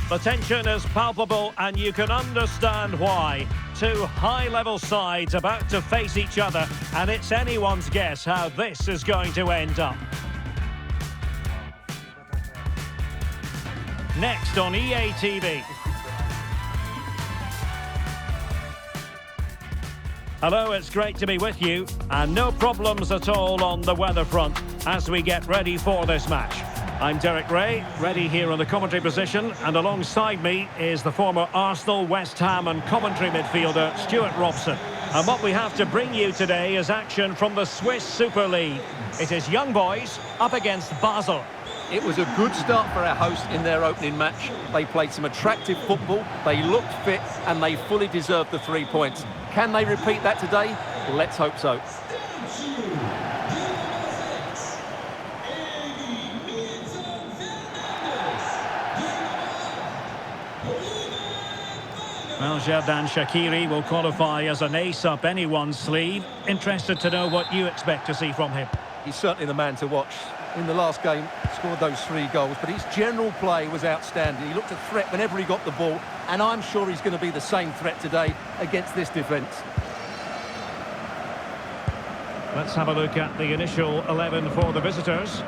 The tension is palpable and you can understand why. Two high-level sides about to face each other, and it's anyone's guess how this is going to end up. Next on EA TV. Hello, it's great to be with you, and no problems at all on the weather front as we get ready for this match. I'm Derek Ray, ready here in the commentary position, and alongside me is the former Arsenal, West Ham and Coventry midfielder Stuart Robson. And what we have to bring you today is action from the Swiss Super League. It is Young Boys up against Basel. It was a good start for our hosts in their opening match. They played some attractive football, they looked fit, and they fully deserved the 3 points. Can they repeat that today? Let's hope so. Well, Xherdan Shaqiri will qualify as an ace up anyone's sleeve. Interested to know what you expect to see from him. He's certainly the man to watch. In the last game, scored those 3 goals, but his general play was outstanding. He looked a threat whenever he got the ball, and I'm sure he's going to be the same threat today against this defence. Let's have a look at the initial 11 for the visitors.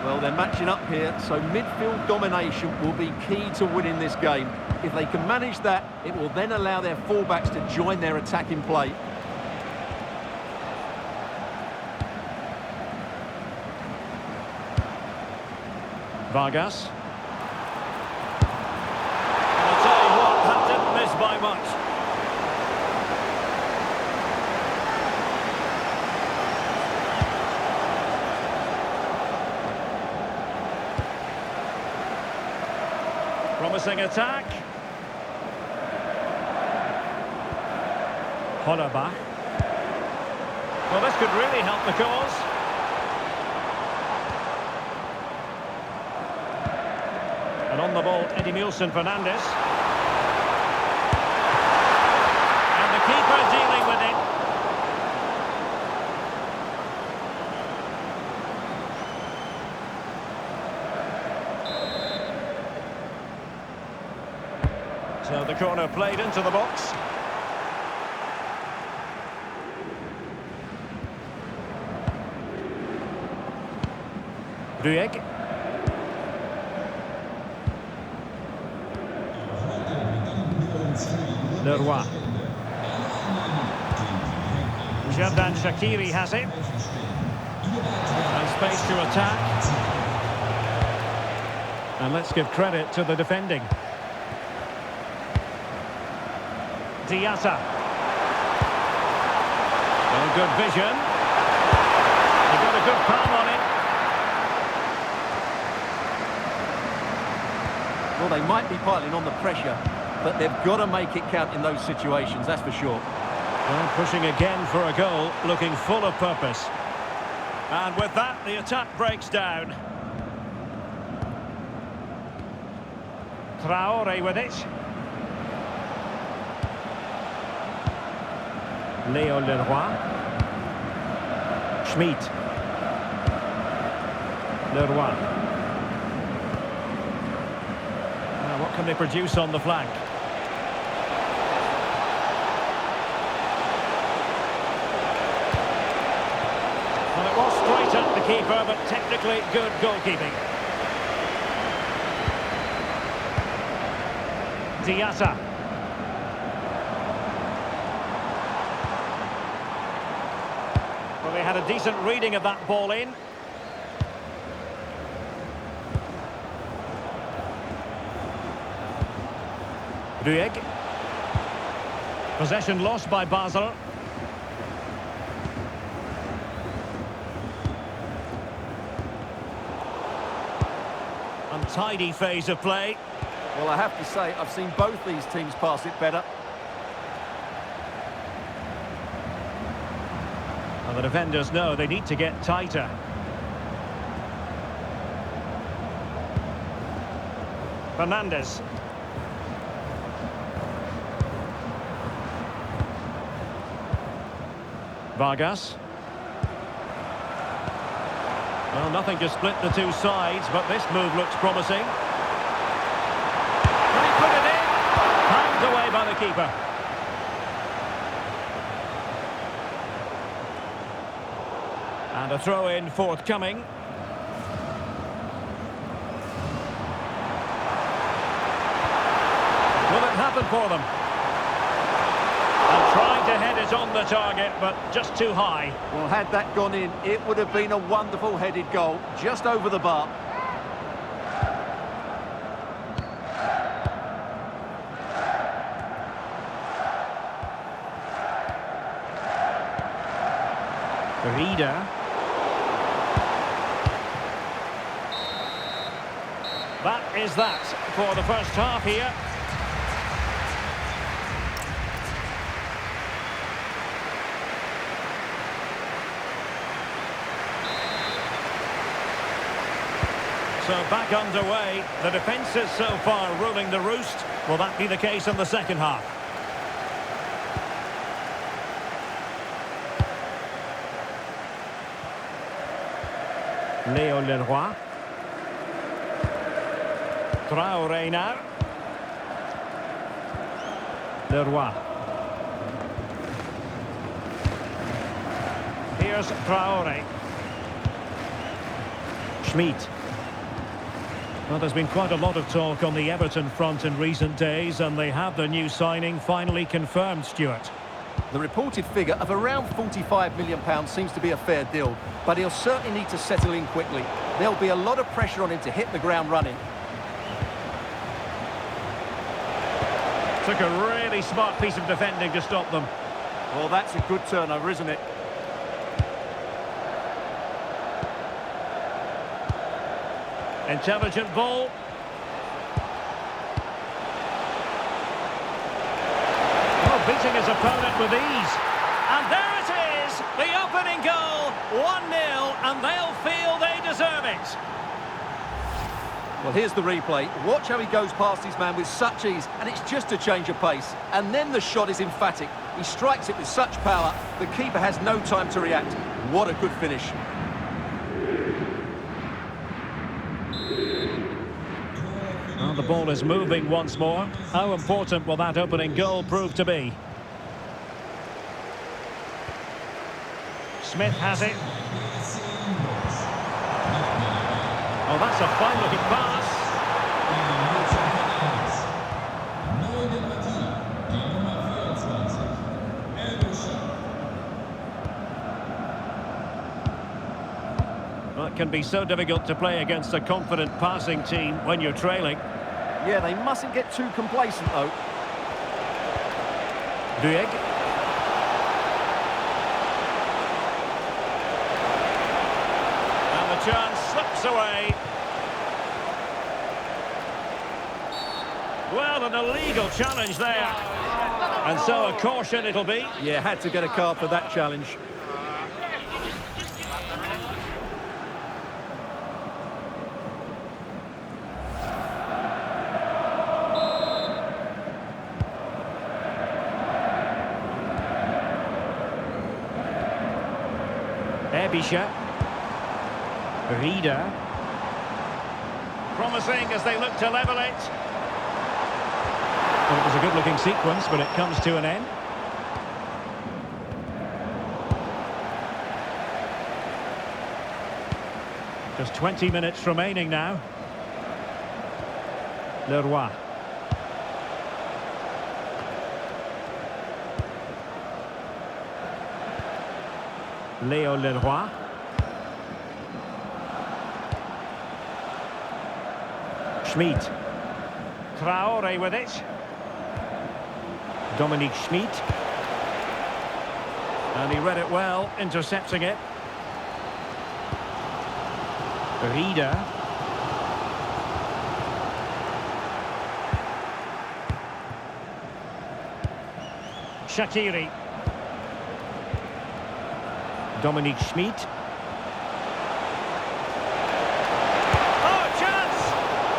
Well, they're matching up here, so midfield domination will be key to winning this game. If they can manage that, it will then allow their fullbacks to join their attacking play. Vargas. And I'll tell you what, that didn't miss by much. Promising attack. Hollerbach. Well, this could really help the cause. And on the ball, Edimilson Fernandez. And the keeper dealing with it. So the corner played into the box. Rueg. Leroy. Xherdan Shaqiri has it. And space to attack. And let's give credit to the defending. Diatta. Well, good vision. He got a good palm on it. Well, they might be piling on the pressure, but they've got to make it count in those situations, that's for sure. Well, pushing again for a goal, looking full of purpose. And with that, the attack breaks down. Traore with it. Leo Leroy. Schmid. Leroy. Now, what can they produce on the flank? Well, it was straight at the keeper, but technically good goalkeeping. Diatta. Well, they had a decent reading of that ball in. Rueg. Possession lost by Basel. Untidy phase of play. Well, I have to say, I've seen both these teams pass it better. And the defenders know they need to get tighter. Fernandez. Vargas. Well, nothing to split the two sides, but this move looks promising. by the keeper. And a throw-in forthcoming. Will it happen for them? And trying to head it on the target, but just too high. Well, had that gone in, it would have been a wonderful headed goal, just over the bar. Reader. That is that for the first half here. So back underway. The defences so far ruling the roost. Will that be the case in the second half? Léo Leroy. Traoré now. Leroy. Here's Traoré. Schmid. Well, there's been quite a lot of talk on the Everton front in recent days, and they have the new signing finally confirmed, Stuart. The reported figure of around £45 million seems to be a fair deal, but he'll certainly need to settle in quickly. There'll be a lot of pressure on him to hit the ground running. Took a really smart piece of defending to stop them. Well, that's a good turnover, isn't it? Intelligent ball. Oh, beating his opponent with ease. And there it is, the opening goal, 1-0, and they'll feel they deserve it. Well, here's the replay. Watch how he goes past his man with such ease, and it's just a change of pace. And then the shot is emphatic. He strikes it with such power, the keeper has no time to react. What a good finish. Well, the ball is moving once more. How important will that opening goal prove to be? Smith has it. Oh, that's a fine-looking pass. Well, it can be so difficult to play against a confident passing team when you're trailing. Yeah, they mustn't get too complacent, though. Dueg. And the chance slips away. Well, an illegal challenge there. And so a caution it'll be. Yeah, had to get a card for that challenge. Ebisha. Reader. Promising as they look to level it. Well, it was a good-looking sequence, but it comes to an end. Just 20 minutes remaining now. Leroy. Léo Leroy. Schmid. Traoré with it. Dominic Schmid. And he read it well, intercepting it. Reader. Shaqiri. Dominic Schmid. Oh, chance!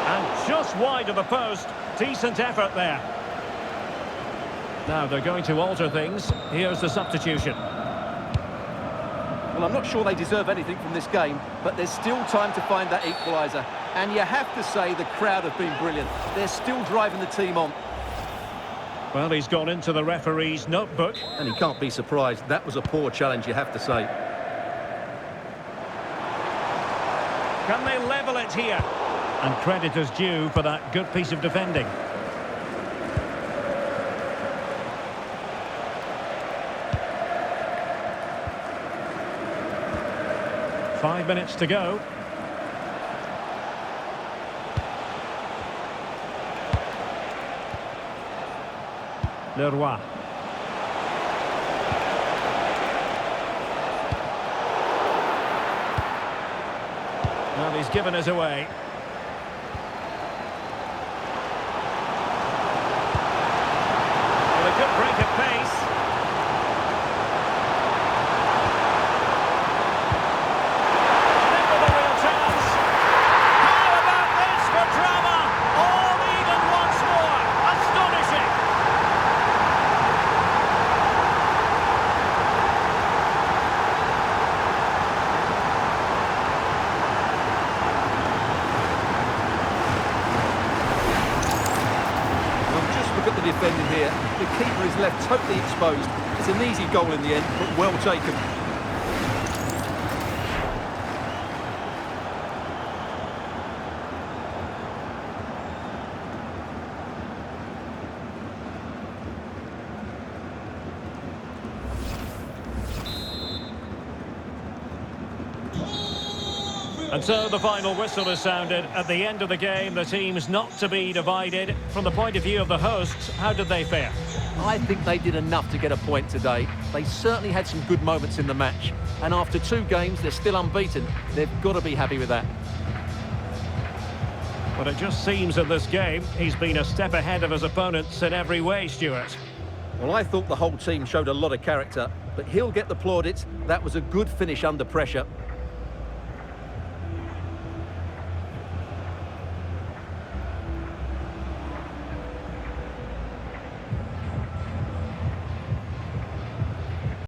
And just wide of the post. Decent effort there. Now they're going to alter things. Here's the substitution. Well, I'm not sure they deserve anything from this game, but there's still time to find that equaliser. And you have to say the crowd have been brilliant. They're still driving the team on. Well, he's gone into the referee's notebook. And he can't be surprised. That was a poor challenge, you have to say. Can they level it here? And credit is due for that good piece of defending. Five minutes to go. Leroy. Well, he's given us away. Well, a good break of pace. Never the real chance. How about this for drama? All even once more. Astonishing. Look at the defending here. The keeper is left totally exposed. It's an easy goal in the end, but well taken. And so the final whistle is sounded. At the end of the game, the team's not to be divided. From the point of view of the hosts, how did they fare? I think they did enough to get a point today. They certainly had some good moments in the match. And after 2 games, they're still unbeaten. They've got to be happy with that. But it just seems in this game, he's been a step ahead of his opponents in every way, Stuart. Well, I thought the whole team showed a lot of character, but he'll get the plaudits. That was a good finish under pressure.